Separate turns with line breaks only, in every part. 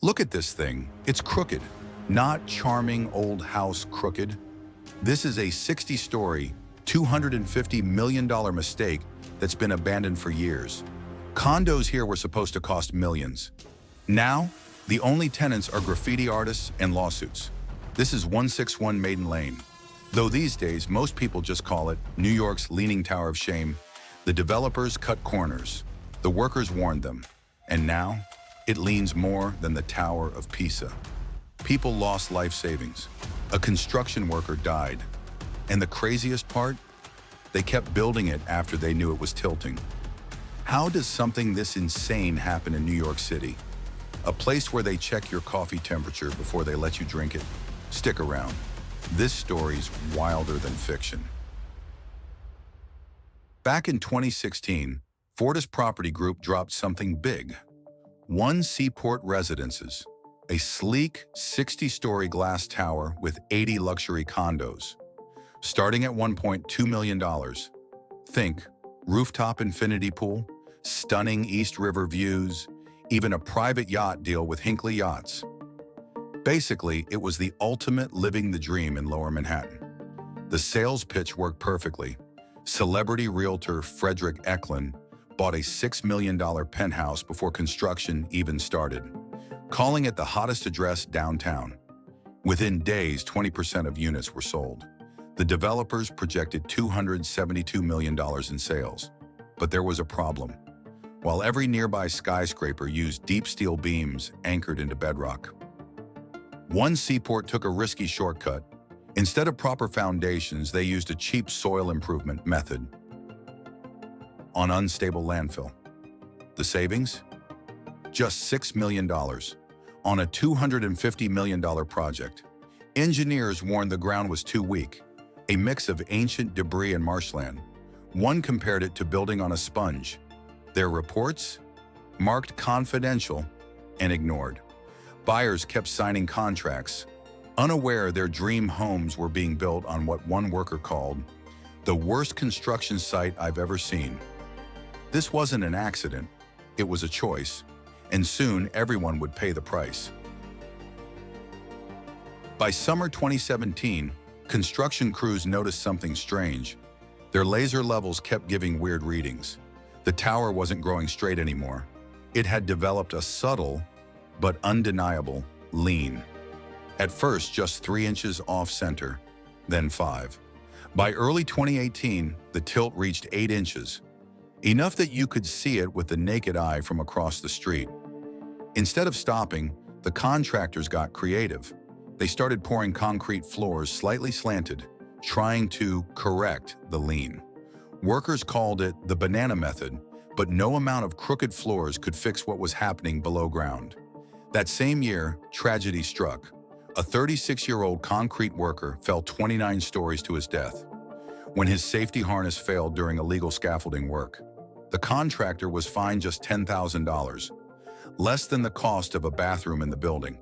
Look at this thing. It's crooked. Not charming old house crooked. This is a 60-story, $250 million mistake that's been abandoned for years. Condos here were supposed to cost millions. Now, the only tenants are graffiti artists and lawsuits. This is 161 Maiden Lane. Though these days, most people just call it New York's Leaning Tower of Shame, the developers cut corners. The workers warned them. And now, it leans more than the Tower of Pisa. People lost life savings. A construction worker died. And the craziest part? They kept building it after they knew it was tilting. How does something this insane happen in New York City? A place where they check your coffee temperature before they let you drink it. Stick around. This story's wilder than fiction. Back in 2016, Fortis Property Group dropped something big. One Seaport Residences, a sleek 60-story glass tower with 80 luxury condos. Starting at $1.2 million. Think rooftop infinity pool, stunning East River views, even a private yacht deal with Hinckley Yachts. Basically, it was the ultimate living the dream in Lower Manhattan. The sales pitch worked perfectly. Celebrity realtor Frederick Eklund bought a $6 million penthouse before construction even started, calling it the hottest address downtown. Within days, 20% of units were sold. The developers projected $272 million in sales. But there was a problem. While every nearby skyscraper used deep steel beams anchored into bedrock, One Seaport took a risky shortcut. Instead of proper foundations, they used a cheap soil improvement method on unstable landfill. The savings? Just $6 million on a $250 million project. Engineers warned the ground was too weak, a mix of ancient debris and marshland. One compared it to building on a sponge. Their reports? Marked confidential and ignored. Buyers kept signing contracts, unaware their dream homes were being built on what one worker called the worst construction site I've ever seen. This wasn't an accident, it was a choice, and soon everyone would pay the price. By summer 2017, construction crews noticed something strange. Their laser levels kept giving weird readings. The tower wasn't growing straight anymore. It had developed a subtle but undeniable lean. At first, just 3 inches off-center, then 5. By early 2018, the tilt reached 8 inches, enough that you could see it with the naked eye from across the street. Instead of stopping, the contractors got creative. They started pouring concrete floors slightly slanted, trying to correct the lean. Workers called it the banana method, but no amount of crooked floors could fix what was happening below ground. That same year, tragedy struck. A 36-year-old concrete worker fell 29 stories to his death when his safety harness failed during illegal scaffolding work. The contractor was fined just $10,000, less than the cost of a bathroom in the building.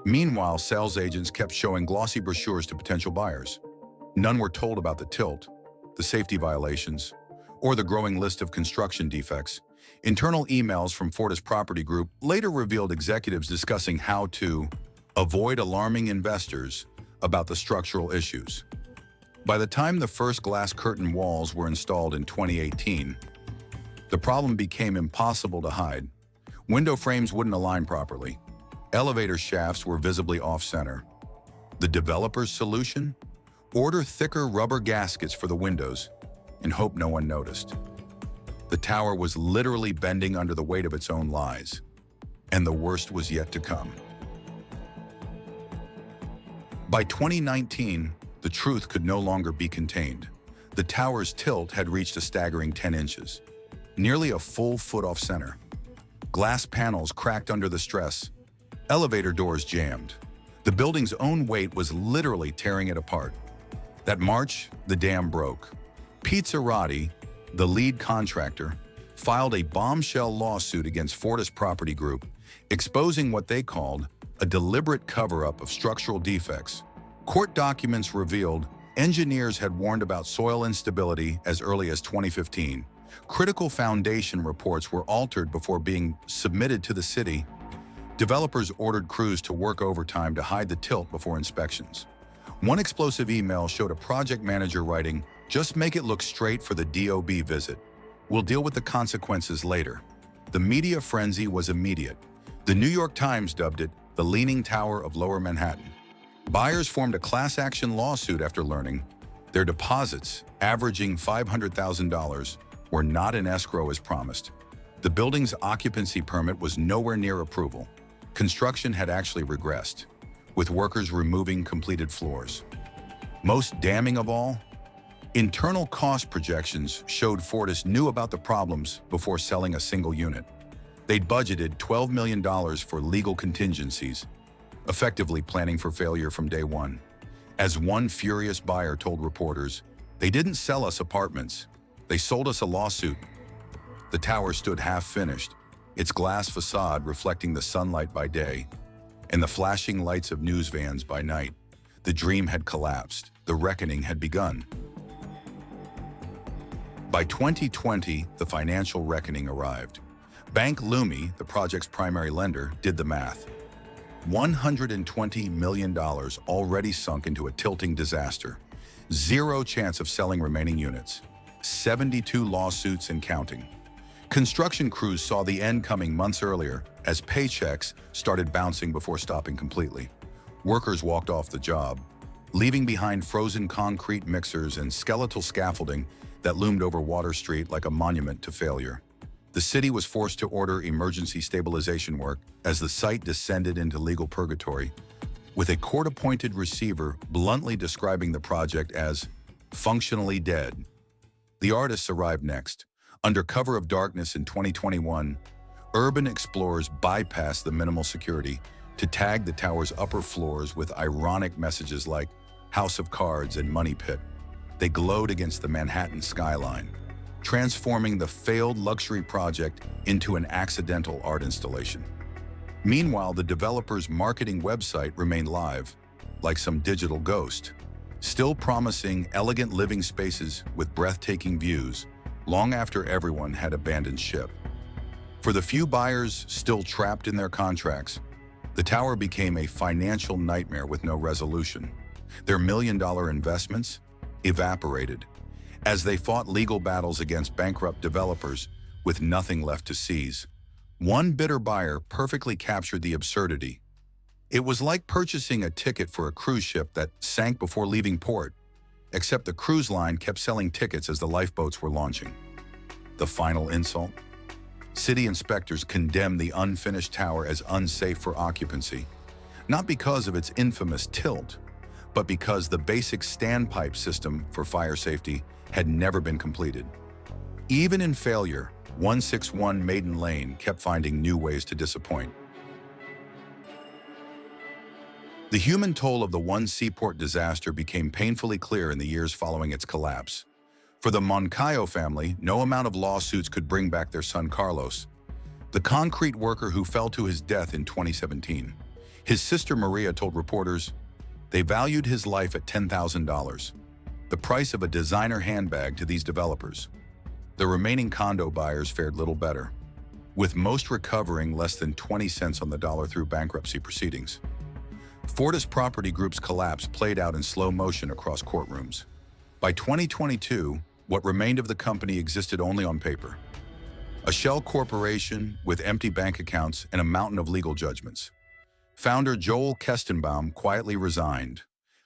Meanwhile, sales agents kept showing glossy brochures to potential buyers. None were told about the tilt, the safety violations, or the growing list of construction defects. Internal emails from Fortis Property Group later revealed executives discussing how to avoid alarming investors about the structural issues. By the time the first glass curtain walls were installed in 2018, the problem became impossible to hide. Window frames wouldn't align properly. Elevator shafts were visibly off-center. The developer's solution? Order thicker rubber gaskets for the windows and hope no one noticed. The tower was literally bending under the weight of its own lies, and the worst was yet to come. By 2019, the truth could no longer be contained. The tower's tilt had reached a staggering 10 inches, nearly a full foot off center. Glass panels cracked under the stress. Elevator doors jammed. The building's own weight was literally tearing it apart. That March, the dam broke. Pizzarati, the lead contractor, filed a bombshell lawsuit against Fortis Property Group, exposing what they called a deliberate cover-up of structural defects. Court documents revealed engineers had warned about soil instability as early as 2015. Critical foundation reports were altered before being submitted to the city. Developers ordered crews to work overtime to hide the tilt before inspections. One explosive email showed a project manager writing, "Just make it look straight for the DOB visit. We'll deal with the consequences later." The media frenzy was immediate. The New York Times dubbed it the Leaning Tower of Lower Manhattan. Buyers formed a class action lawsuit after learning their deposits, averaging $500,000, were not in escrow as promised. The building's occupancy permit was nowhere near approval. Construction had actually regressed, with workers removing completed floors. Most damning of all, internal cost projections showed Fortis knew about the problems before selling a single unit. They'd budgeted $12 million for legal contingencies, effectively planning for failure from day one. As one furious buyer told reporters, "They didn't sell us apartments. They sold us a lawsuit." The tower stood half-finished, its glass facade reflecting the sunlight by day and the flashing lights of news vans by night. The dream had collapsed. The reckoning had begun. By 2020, the financial reckoning arrived. Bank Leumi, the project's primary lender, did the math. $120 million already sunk into a tilting disaster. Zero chance of selling remaining units. 72 lawsuits and counting. Construction crews saw the end coming months earlier as paychecks started bouncing before stopping completely. Workers walked off the job, leaving behind frozen concrete mixers and skeletal scaffolding that loomed over Water Street like a monument to failure. The city was forced to order emergency stabilization work as the site descended into legal purgatory, with a court-appointed receiver bluntly describing the project as functionally dead. The artists arrived next. Under cover of darkness in 2021, urban explorers bypassed the minimal security to tag the tower's upper floors with ironic messages like House of Cards and Money Pit. They glowed against the Manhattan skyline, transforming the failed luxury project into an accidental art installation. Meanwhile, the developer's marketing website remained live, like some digital ghost, still promising elegant living spaces with breathtaking views, long after everyone had abandoned ship. For the few buyers still trapped in their contracts, the tower became a financial nightmare with no resolution. Their million-dollar investments evaporated as they fought legal battles against bankrupt developers with nothing left to seize. One bitter buyer perfectly captured the absurdity. It was like purchasing a ticket for a cruise ship that sank before leaving port, except the cruise line kept selling tickets as the lifeboats were launching. The final insult? City inspectors condemned the unfinished tower as unsafe for occupancy, not because of its infamous tilt, but because the basic standpipe system for fire safety had never been completed. Even in failure, 161 Maiden Lane kept finding new ways to disappoint. The human toll of the One Seaport disaster became painfully clear in the years following its collapse. For the Moncayo family, no amount of lawsuits could bring back their son Carlos, the concrete worker who fell to his death in 2017. His sister Maria told reporters they valued his life at $10,000, the price of a designer handbag to these developers. The remaining condo buyers fared little better, with most recovering less than 20 cents on the dollar through bankruptcy proceedings. Fortis Property Group's collapse played out in slow motion across courtrooms. By 2022, what remained of the company existed only on paper. A shell corporation with empty bank accounts and a mountain of legal judgments. Founder Joel Kestenbaum quietly resigned,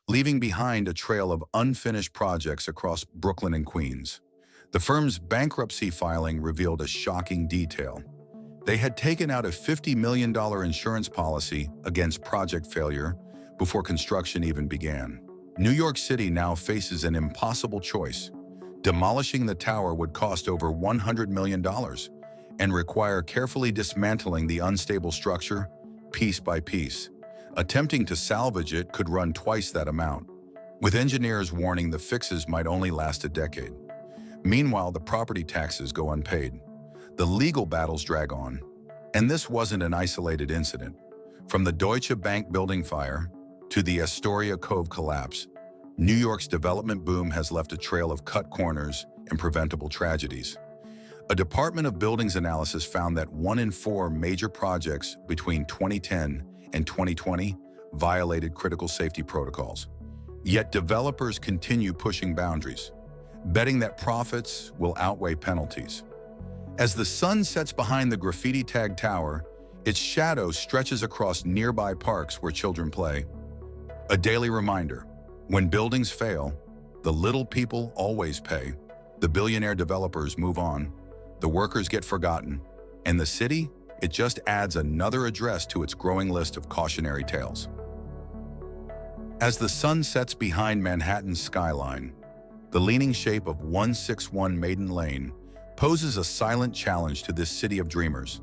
leaving behind a trail of unfinished projects across Brooklyn and Queens. The firm's bankruptcy filing revealed a shocking detail. They had taken out a $50 million insurance policy against project failure before construction even began. New York City now faces an impossible choice. Demolishing the tower would cost over $100 million and require carefully dismantling the unstable structure piece by piece. Attempting to salvage it could run twice that amount, with engineers warning the fixes might only last a decade. Meanwhile, the property taxes go unpaid. The legal battles drag on. And this wasn't an isolated incident. From the Deutsche Bank building fire to the Astoria Cove collapse, New York's development boom has left a trail of cut corners and preventable tragedies. A Department of Buildings analysis found that 1 in 4 major projects between 2010 and 2020 violated critical safety protocols. Yet developers continue pushing boundaries, betting that profits will outweigh penalties. As the sun sets behind the graffiti-tagged tower, its shadow stretches across nearby parks where children play. A daily reminder, when buildings fail, the little people always pay. The billionaire developers move on, the workers get forgotten, and the city, it just adds another address to its growing list of cautionary tales. As the sun sets behind Manhattan's skyline, the leaning shape of 161 Maiden Lane poses a silent challenge to this city of dreamers.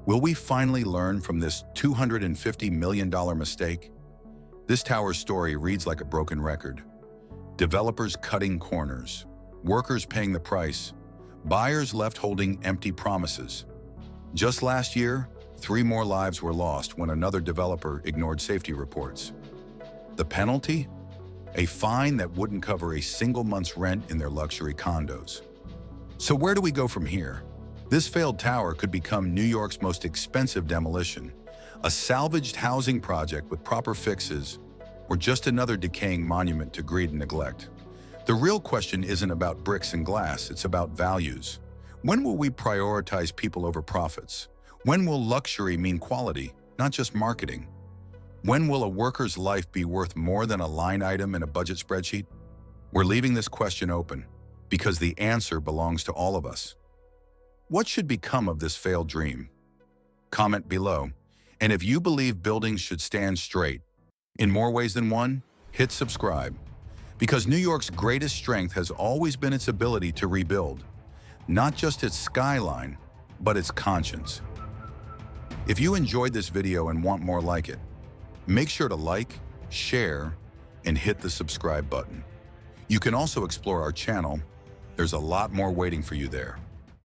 Will we finally learn from this $250 million mistake? This tower's story reads like a broken record. Developers cutting corners, workers paying the price, buyers left holding empty promises. Just last year, 3 more lives were lost when another developer ignored safety reports. The penalty? A fine that wouldn't cover a single month's rent in their luxury condos. So where do we go from here? This failed tower could become New York's most expensive demolition, a salvaged housing project with proper fixes, or just another decaying monument to greed and neglect. The real question isn't about bricks and glass, it's about values. When will we prioritize people over profits? When will luxury mean quality, not just marketing? When will a worker's life be worth more than a line item in a budget spreadsheet? We're leaving this question open, because the answer belongs to all of us. What should become of this failed dream? Comment below. And if you believe buildings should stand straight, in more ways than one, hit subscribe. Because New York's greatest strength has always been its ability to rebuild, not just its skyline, but its conscience. If you enjoyed this video and want more like it, make sure to like, share, and hit the subscribe button. You can also explore our channel. There's a lot more waiting for you there.